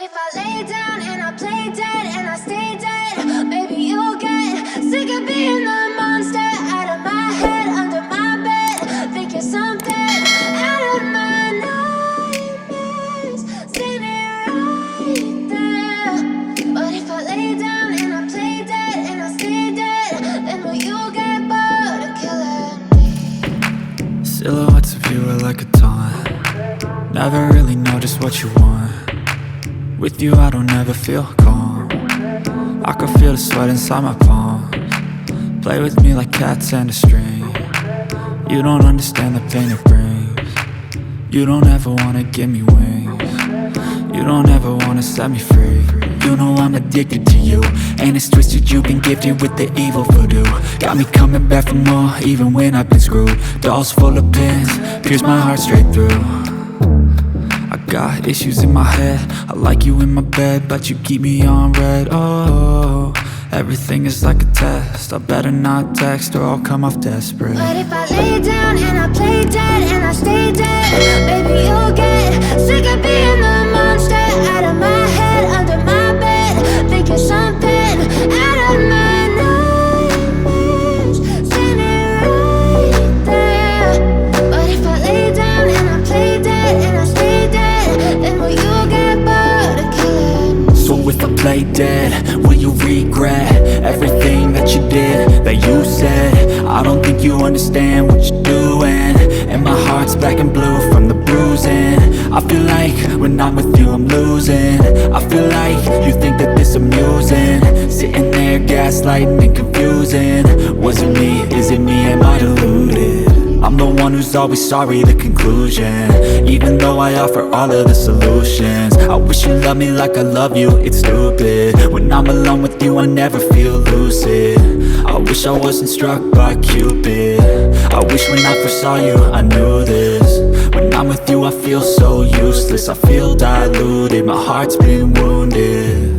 if I lay down and I play dead and I stay dead, maybe you'll get sick of being the monster out of my head, under my bed. Think you're something out of my nightmares, standing right there. But if I lay down and I play dead and I stay dead, then will you get bored of killing me? Silhouettes of you are like a taunt. Never really know just what you want. With you I don't ever feel calm. I can feel the sweat inside my palms. Play with me like cats and a string. You don't understand the pain it brings. You don't ever wanna give me wings. You don't ever wanna set me free. You know I'm addicted to you, and it's twisted, you've been gifted with the evil voodoo. Got me coming back for more, even when I've been screwed. Dolls full of pins, pierce my heart straight through. I got issues in my head, I like you in my bed, but you keep me on red. Oh, everything is like a test, I better not text or I'll come off desperate. But if I lay down and I play dead and I stay dead, maybe you'll get sick of being the monster out of my head, under my bed. Think you're something out of my nightmares, standing right there. But if I lay down and I play dead and I stay dead, then will you get bored of killing me? So if I play dead, will you regret everything that you did, that you said? I don't think you understand what you're doing, and my heart's black and blue from the bruising. I feel like when I'm with you I'm losing. I feel like you think that this amusing, sitting there gaslighting and confusing. Was it me? Is it me? Am I deluded? I'm the one who's always sorry, the conclusion, even though I offer all of the solutions. I wish you loved me like I love you, it's stupid. When I'm alone with you I never feel lucid. I wish I wasn't struck by Cupid. I wish when I first saw you I knew this. When I'm with you I feel so useless, I feel diluted, my heart's been wounded.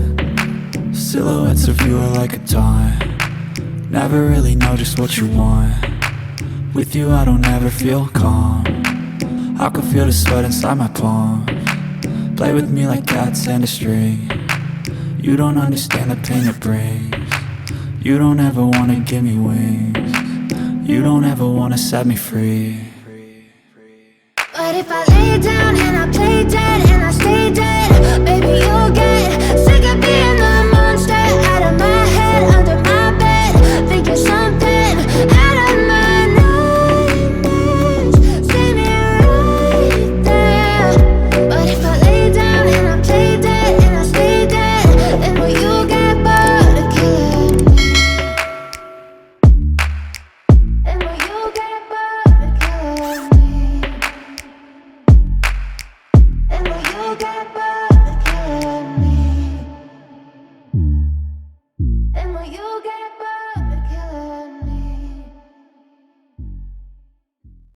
Silhouettes of you are like a taunt. Never really know just what you want. With you I don't ever feel calm. I can feel the sweat inside my palms. Play with me like cats and a string. You don't understand the pain it brings. You don't ever wanna give me wings. You don't ever wanna set me free. But if I lay down and I play dead and I stay dead, maybe you'll get sick of being the monster out of my head, under my bed. Think you're something out of my nightmares, standing right there. But if I lay down and I play dead and I stay dead, then will you get bored of killing me? Then will you get bored of killing me? And will you get back?